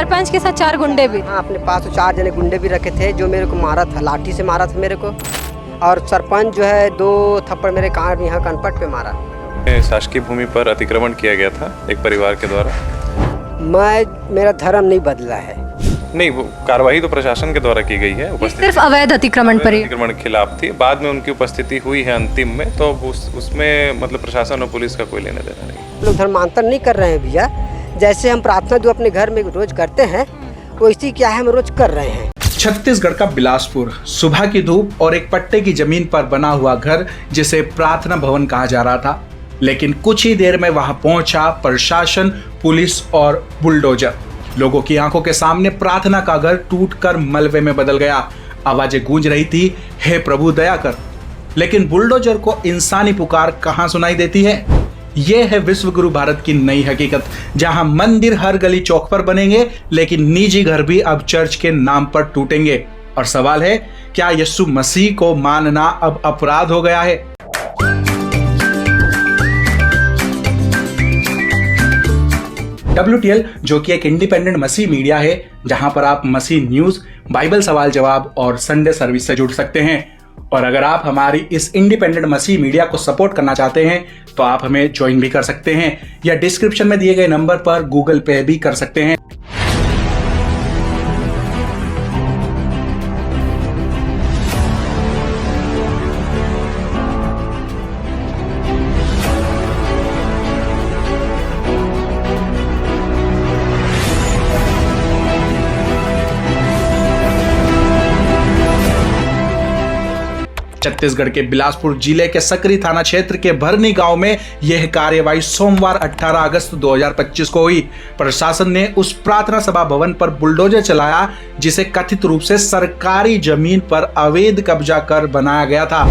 सरपंच के साथ 4 गुंडे भी? हाँ, अपने पास तो 4 जने गुंडे भी रखे थे जो मेरे को मारा था, लाठी से मारा था मेरे को। और सरपंच जो है 2 थप्पड़ मेरे कान यहाँ कनपट पे मारा। शासकीय भूमि पर अतिक्रमण किया गया था एक परिवार के द्वारा। मेरा धर्म नहीं बदला है। नहीं, वो कार्रवाई तो प्रशासन के द्वारा की गई है। सिर्फ अवैध अतिक्रमण पर ही? अतिक्रमण के खिलाफ थी, बाद में उनकी उपस्थिति हुई है अंतिम में, तो उसमें मतलब प्रशासन और पुलिस का कोई लेना देना नहीं। लोग धर्मांतर नहीं कर रहे हैं भैया। जैसे हम प्रार्थना जो अपने घर में रोज करते हैं वैसी क्या है हम रोज कर रहे हैं। छत्तीसगढ़ का बिलासपुर, सुबह की धूप और एक पट्टे की जमीन पर बना हुआ घर जिसे प्रार्थना भवन कहा जा रहा था, लेकिन कुछ ही देर में वहां पहुंचा प्रशासन, पुलिस और बुलडोजर। लोगों की आंखों के सामने प्रार्थना का घर टूटकर मलबे में बदल गया। आवाजें गूंज रही थी, हे प्रभु दया कर। लेकिन बुलडोजर को इंसानी पुकार कहां सुनाई देती है? यह है विश्व गुरु भारत की नई हकीकत, जहां मंदिर हर गली चौक पर बनेंगे, लेकिन निजी घर भी अब चर्च के नाम पर टूटेंगे। और सवाल है, क्या यीशु मसीह को मानना अब अपराध हो गया है? WTL जो कि एक इंडिपेंडेंट मसीह मीडिया है, जहां पर आप मसीह न्यूज, बाइबल सवाल जवाब और संडे सर्विस से जुड़ सकते हैं। और अगर आप हमारी इस इंडिपेंडेंट मसीह मीडिया को सपोर्ट करना चाहते हैं तो आप हमें ज्वाइन भी कर सकते हैं, या डिस्क्रिप्शन में दिए गए नंबर पर गूगल पे भी कर सकते हैं। छत्तीसगढ़ के बिलासपुर जिले के सकरी थाना क्षेत्र के भरनी गांव में यह कार्यवाही सोमवार 18 अगस्त 2025 को हुई। प्रशासन ने उस प्रार्थना सभा भवन पर बुलडोजर चलाया जिसे कथित रूप से सरकारी जमीन पर अवैध कब्जा कर बनाया गया था।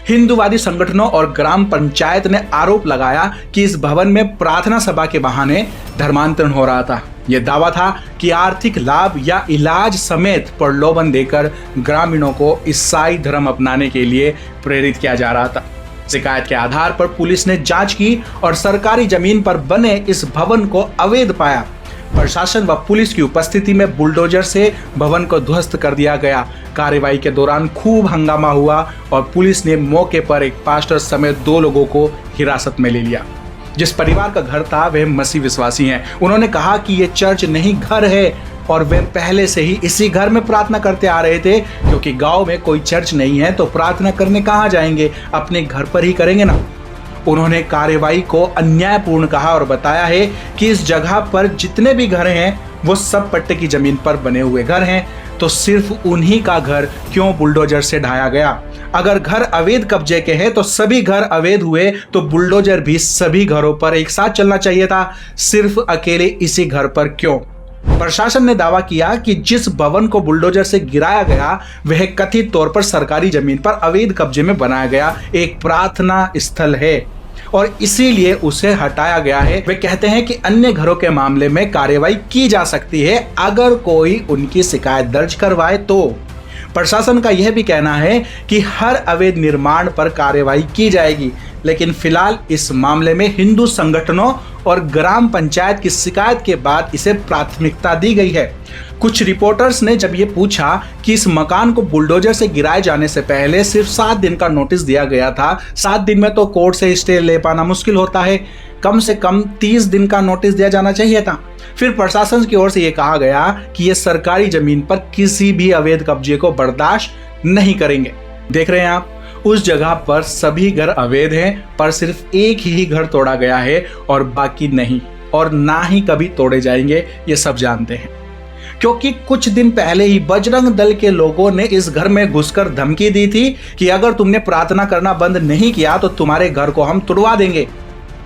हिंदूवादी संगठनों और ग्राम पंचायत ने आरोप लगाया कि इस भवन में प्रार्थना सभा के बहाने धर्मांतरण हो रहा था। यह दावा था कि आर्थिक लाभ या इलाज समेत प्रलोभन देकर ग्रामीणों को ईसाई धर्म अपनाने के लिए प्रेरित किया जा रहा था। शिकायत के आधार पर पुलिस ने जांच की और सरकारी जमीन पर बने इस भवन को अवैध पाया। प्रशासन व पुलिस की उपस्थिति में बुलडोजर से भवन को ध्वस्त कर दिया गया। कार्रवाई के दौरान खूब हंगामा हुआ और पुलिस ने मौके पर एक पास्टर समेत 2 लोगों को हिरासत में ले लिया। जिस परिवार का घर था वह मसीह विश्वासी हैं। उन्होंने कहा कि ये चर्च नहीं घर है और वे पहले से ही इसी घर में प्रार्थना करते आ रहे थे, क्योंकि गांव में कोई चर्च नहीं है तो प्रार्थना करने कहाँ जाएंगे, अपने घर पर ही करेंगे ना। उन्होंने कार्रवाई को अन्यायपूर्ण कहा और बताया है कि इस जगह पर जितने भी घर हैं वो सब पट्टे की जमीन पर बने हुए घर हैं, तो सिर्फ उन्हीं का घर क्यों बुलडोजर से ढाया गया? अगर घर अवैध कब्जे के हैं तो सभी घर अवैध हुए, तो बुलडोजर भी सभी घरों पर एक साथ चलना चाहिए था, सिर्फ अकेले इसी घर पर क्यों? प्रशासन ने दावा किया कि जिस भवन को बुलडोजर से गिराया गया वह कथित तौर पर सरकारी जमीन पर अवैध कब्जे में बनाया गया एक प्रार्थना स्थल है और इसीलिए उसे हटाया गया है। वे कहते हैं कि अन्य घरों के मामले में कार्रवाई की जा सकती है अगर कोई उनकी शिकायत दर्ज करवाए तो। प्रशासन का यह भी कहना है कि हर अवैध निर्माण पर कार्रवाई की जाएगी, लेकिन फिलहाल इस मामले में हिंदू संगठनों और ग्राम पंचायत की शिकायत के बाद इसे प्राथमिकता दी गई है। कुछ रिपोर्टर्स ने जब ये पूछा कि इस मकान को बुलडोजर से गिराए जाने से पहले सिर्फ 7 दिन का नोटिस दिया गया था, 7 दिन में तो कोर्ट से स्टे ले पाना मुश्किल होता है, कम से कम 30 दिन का नोटिस दिया जाना चाहिए था। फिर प्रशासन की ओर से यह कहा गया कि ये सरकारी जमीन पर किसी भी अवैध कब्जे को बर्दाश्त नहीं करेंगे। देख रहे हैं आप, उस जगह पर सभी घर अवैध हैं, पर सिर्फ एक ही घर तोड़ा गया है और बाकी नहीं, और ना ही कभी तोड़े जाएंगे, ये सब जानते हैं। क्योंकि कुछ दिन पहले ही बजरंग दल के लोगों ने इस घर में घुसकर धमकी दी थी कि अगर तुमने प्रार्थना करना बंद नहीं किया तो तुम्हारे घर को हम तुड़वा देंगे।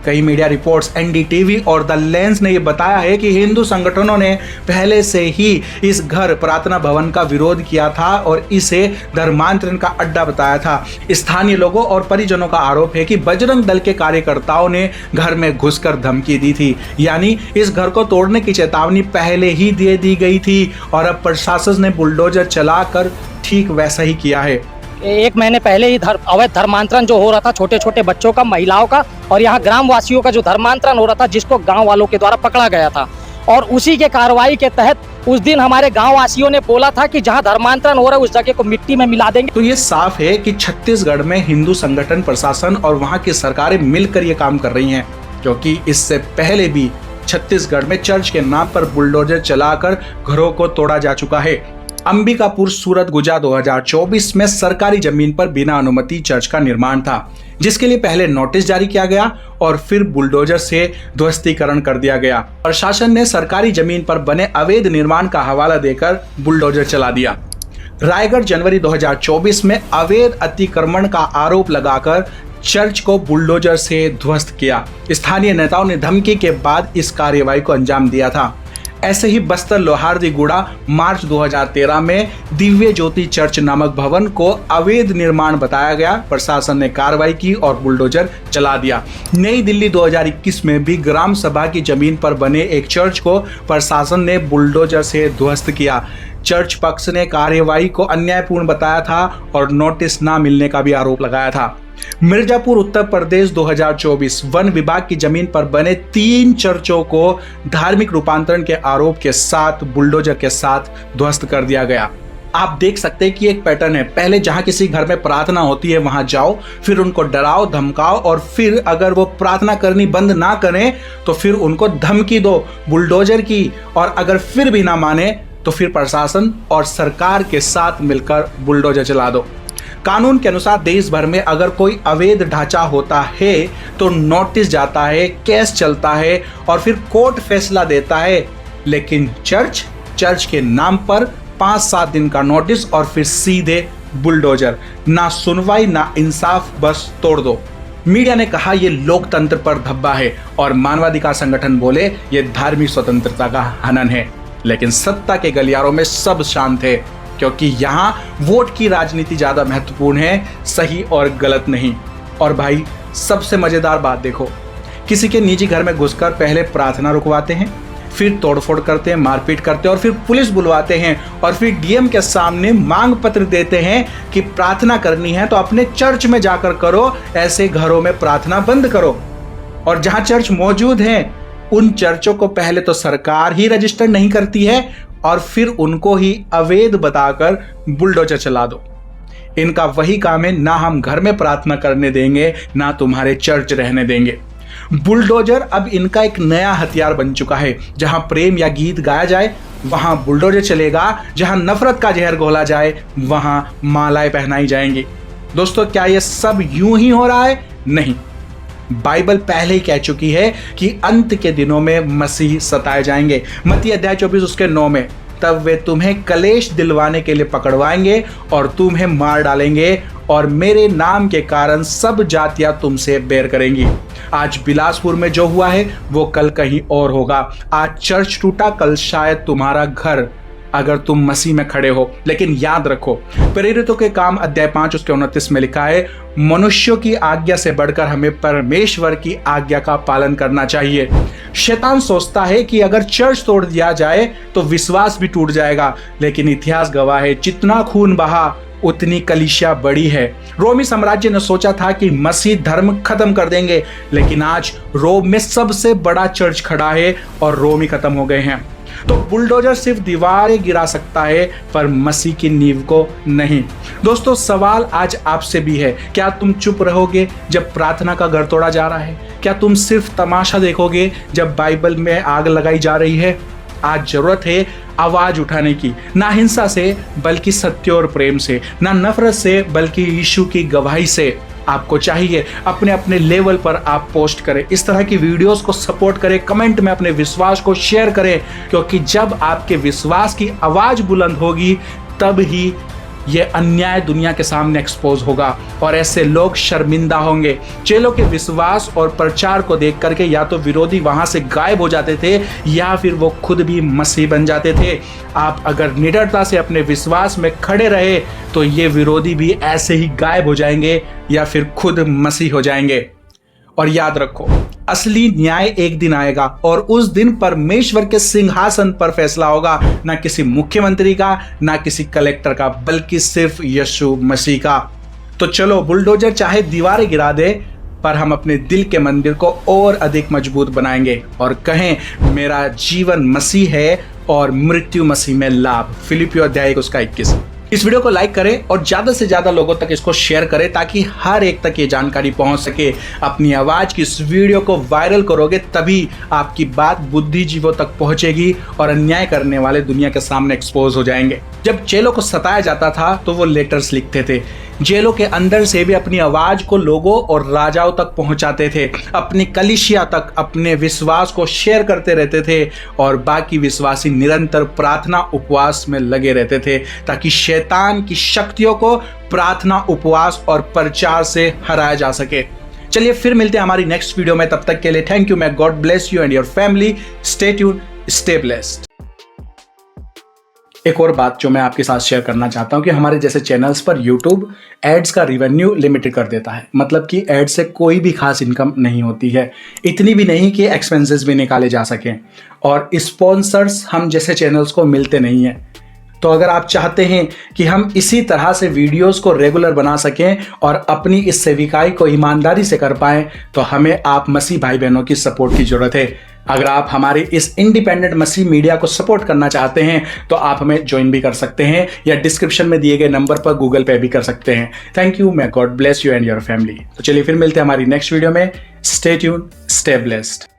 कई मीडिया रिपोर्ट्स, NDTV और द लेंस ने यह बताया है कि हिंदू संगठनों ने पहले से ही इस घर प्रार्थना भवन का विरोध किया था और इसे धर्मांतरण का अड्डा बताया था। स्थानीय लोगों और परिजनों का आरोप है कि बजरंग दल के कार्यकर्ताओं ने घर में घुसकर धमकी दी थी, यानी इस घर को तोड़ने की चेतावनी पहले ही दे दी गई थी और अब प्रशासन ने बुलडोजर चलाकर ठीक वैसा ही किया है। 1 महीने पहले ही अवैध धर्मांतरण जो हो रहा था, छोटे छोटे बच्चों का, महिलाओं का और यहाँ ग्राम वासियों का जो धर्मांतरण हो रहा था, जिसको गांव वालों के द्वारा पकड़ा गया था, और उसी के कार्रवाई के तहत उस दिन हमारे गाँव वासियों ने बोला था कि जहाँ धर्मांतरण हो रहा है उस जगह को मिट्टी में मिला देंगे। तो ये साफ है कि छत्तीसगढ़ में हिंदू संगठन, प्रशासन और वहां की सरकारें मिलकर ये काम कर रही हैं, क्योंकि इससे पहले भी छत्तीसगढ़ में चर्च के नाम पर बुलडोजर चलाकर घरों को तोड़ा जा चुका है। अंबिकापुर सूरत गुजा 2024 में सरकारी जमीन पर बिना अनुमति चर्च का निर्माण था, जिसके लिए पहले नोटिस जारी किया गया और फिर बुलडोजर से ध्वस्तीकरण कर दिया गया। प्रशासन ने सरकारी जमीन पर बने अवैध निर्माण का हवाला देकर बुलडोजर चला दिया। रायगढ़ जनवरी 2024 में अवैध अतिक्रमण का आरोप लगाकर चर्च को बुलडोजर से ध्वस्त किया। स्थानीय नेताओं ने धमकी के बाद इस कार्रवाई को अंजाम दिया था। ऐसे ही बस्तर लोहारदीगुड़ा मार्च 2013 में दिव्य ज्योति चर्च नामक भवन को अवैध निर्माण बताया गया। प्रशासन ने कार्रवाई की और बुलडोजर चला दिया। नई दिल्ली 2021 में भी ग्राम सभा की जमीन पर बने एक चर्च को प्रशासन ने बुलडोजर से ध्वस्त किया। चर्च पक्ष ने कार्रवाई को अन्यायपूर्ण बताया था और नोटिस न मिलने का भी आरोप लगाया था। मिर्जापुर उत्तर प्रदेश 2024 वन विभाग की जमीन पर बने 3 चर्चों को धार्मिक रूपांतरण के आरोप के साथ बुलडोजर के साथ ध्वस्त कर दिया गया। आप देख सकते हैं कि एक पैटर्न है। पहले जहां किसी घर में प्रार्थना होती है वहां जाओ, फिर उनको डराओ धमकाओ और फिर अगर वो प्रार्थना करनी बंद ना करें तो फिर उनको धमकी दो बुलडोजर की, और अगर फिर भी ना माने तो फिर प्रशासन और सरकार के साथ मिलकर बुलडोजर चला दो। कानून के अनुसार देश भर में अगर कोई अवैध ढांचा होता है तो नोटिस जाता है, केस चलता है और फिर कोर्ट फैसला देता है। लेकिन चर्च के नाम पर 5-7 दिन का नोटिस और फिर सीधे बुलडोजर। ना सुनवाई ना इंसाफ, बस तोड़ दो। मीडिया ने कहा यह लोकतंत्र पर धब्बा है और मानवाधिकार संगठन बोले यह धार्मिक स्वतंत्रता का हनन है। लेकिन सत्ता के गलियारों में सब शांत है, क्योंकि यहाँ वोट की राजनीति ज्यादा महत्वपूर्ण है, सही और गलत नहीं। और भाई सबसे मजेदार बात देखो, किसी के निजी घर में घुसकर पहले प्रार्थना रुकवाते हैं, फिर तोड़फोड़ करते हैं, मारपीट करते हैं और फिर पुलिस बुलवाते हैं और फिर डीएम के सामने मांग पत्र देते हैं कि प्रार्थना करनी है तो अपने चर्च में जाकर करो, ऐसे घरों में प्रार्थना बंद करो। और जहां चर्च मौजूद हैं उन चर्चों को पहले तो सरकार ही रजिस्टर नहीं करती है और फिर उनको ही अवैध बताकर बुलडोजर चला दो। इनका वही काम है, ना हम घर में प्रार्थना करने देंगे ना तुम्हारे चर्च रहने देंगे। बुलडोजर अब इनका एक नया हथियार बन चुका है। जहां प्रेम या गीत गाया जाए वहां बुलडोजर चलेगा, जहां नफरत का जहर घोला जाए वहां मालाएं पहनाई जाएंगी। दोस्तों, क्या यह सब यूं ही हो रहा है? नहीं, बाइबल पहले ही कह चुकी है कि अंत के दिनों में मसीह सताए जाएंगे। मत्ती अध्याय 24 उसके 9 में, तब वे तुम्हें कलेश दिलवाने के लिए पकड़वाएंगे और तुम्हें मार डालेंगे और मेरे नाम के कारण सब जातियां तुमसे बैर करेंगी। आज बिलासपुर में जो हुआ है वो कल कहीं और होगा। आज चर्च टूटा, कल शायद तुम्हारा घर, अगर तुम मसीह में खड़े हो। लेकिन याद रखो, प्रेरितों के काम अध्याय 5 उसके 29 में लिखा है, मनुष्यों की आज्ञा से बढ़कर हमें परमेश्वर की आज्ञा का पालन करना चाहिए। शैतान सोचता है कि अगर चर्च तोड़ दिया जाए तो विश्वास भी टूट जाएगा, लेकिन इतिहास गवाह है जितना खून बहा उतनी कलीसिया बड़ी है। रोमी साम्राज्य ने सोचा था कि मसीह धर्म खत्म कर देंगे, लेकिन आज रोम में सबसे बड़ा चर्च खड़ा है और रोम ही खत्म हो गए हैं। तो बुलडोजर सिर्फ दीवारें गिरा सकता है पर मसीह की नींव को नहीं। दोस्तों, सवाल आज आपसे भी है, क्या तुम चुप रहोगे जब प्रार्थना का घर तोड़ा जा रहा है? क्या तुम सिर्फ तमाशा देखोगे जब बाइबल में आग लगाई जा रही है? आज जरूरत है आवाज उठाने की, ना हिंसा से बल्कि सत्य और प्रेम से, ना नफरत से बल्कि यीशु की गवाही से। आपको चाहिए अपने अपने लेवल पर आप पोस्ट करें, इस तरह की वीडियोस को सपोर्ट करें, कमेंट में अपने विश्वास को शेयर करें, क्योंकि जब आपके विश्वास की आवाज बुलंद होगी तब ही ये अन्याय दुनिया के सामने एक्सपोज होगा और ऐसे लोग शर्मिंदा होंगे। चेलों के विश्वास और प्रचार को देख करके या तो विरोधी वहां से गायब हो जाते थे या फिर वो खुद भी मसीह बन जाते थे। आप अगर निडरता से अपने विश्वास में खड़े रहे तो ये विरोधी भी ऐसे ही गायब हो जाएंगे या फिर खुद मसीह हो जाएंगे। और याद रखो, असली न्याय एक दिन आएगा और उस दिन परमेश्वर के सिंहासन पर फैसला होगा, ना किसी मुख्यमंत्री का, ना किसी कलेक्टर का, बल्कि सिर्फ यीशु मसीह का। तो चलो, बुलडोजर चाहे दीवारें गिरा दे पर हम अपने दिल के मंदिर को और अधिक मजबूत बनाएंगे और कहें मेरा जीवन मसीह है और मृत्यु मसीह में लाभ। फिलिपियो अध्याय उसका 21। इस वीडियो को लाइक करें और ज़्यादा से ज़्यादा लोगों तक इसको शेयर करें ताकि हर एक तक ये जानकारी पहुंच सके। अपनी आवाज़ की इस वीडियो को वायरल करोगे तभी आपकी बात बुद्धिजीवों तक पहुंचेगी और अन्याय करने वाले दुनिया के सामने एक्सपोज हो जाएंगे। जब चेलों को सताया जाता था तो वो लेटर्स लिखते थे। जेलों के अंदर से भी अपनी आवाज़ को लोगों और राजाओं तक पहुंचाते थे। अपनी कलीसिया तक अपने विश्वास को शेयर करते रहते थे और बाकी विश्वासी निरंतर प्रार्थना उपवास में लगे रहते थे ताकि शैतान की शक्तियों को प्रार्थना उपवास और प्रचार से हराया जा सके। चलिए फिर मिलते हैं हमारी नेक्स्ट वीडियो में। तब तक के लिए थैंक यू। मैं God bless you and your family. Stay tuned, stay blessed. एक और बात जो मैं आपके साथ शेयर करना चाहता हूं कि हमारे जैसे चैनल्स पर YouTube एड्स का रिवेन्यू लिमिटेड कर देता है। मतलब कि एड से कोई भी खास इनकम नहीं होती है, इतनी भी नहीं कि एक्सपेंसेस भी निकाले जा सकें, और स्पॉन्सर्स हम जैसे चैनल्स को मिलते नहीं हैं। तो अगर आप चाहते हैं कि हम इसी तरह से वीडियोस को रेगुलर बना सकें और अपनी इस सेविकाई को ईमानदारी से कर पाएं तो हमें आप मसीह भाई बहनों की सपोर्ट की जरूरत है। अगर आप हमारे इस इंडिपेंडेंट मसीह मीडिया को सपोर्ट करना चाहते हैं तो आप हमें ज्वाइन भी कर सकते हैं या डिस्क्रिप्शन में दिए गए नंबर पर गूगल पे भी कर सकते हैं। Thank you. मैं God bless you and your family. तो चलिए फिर मिलते हैं हमारी नेक्स्ट वीडियो में। Stay tuned, stay blessed.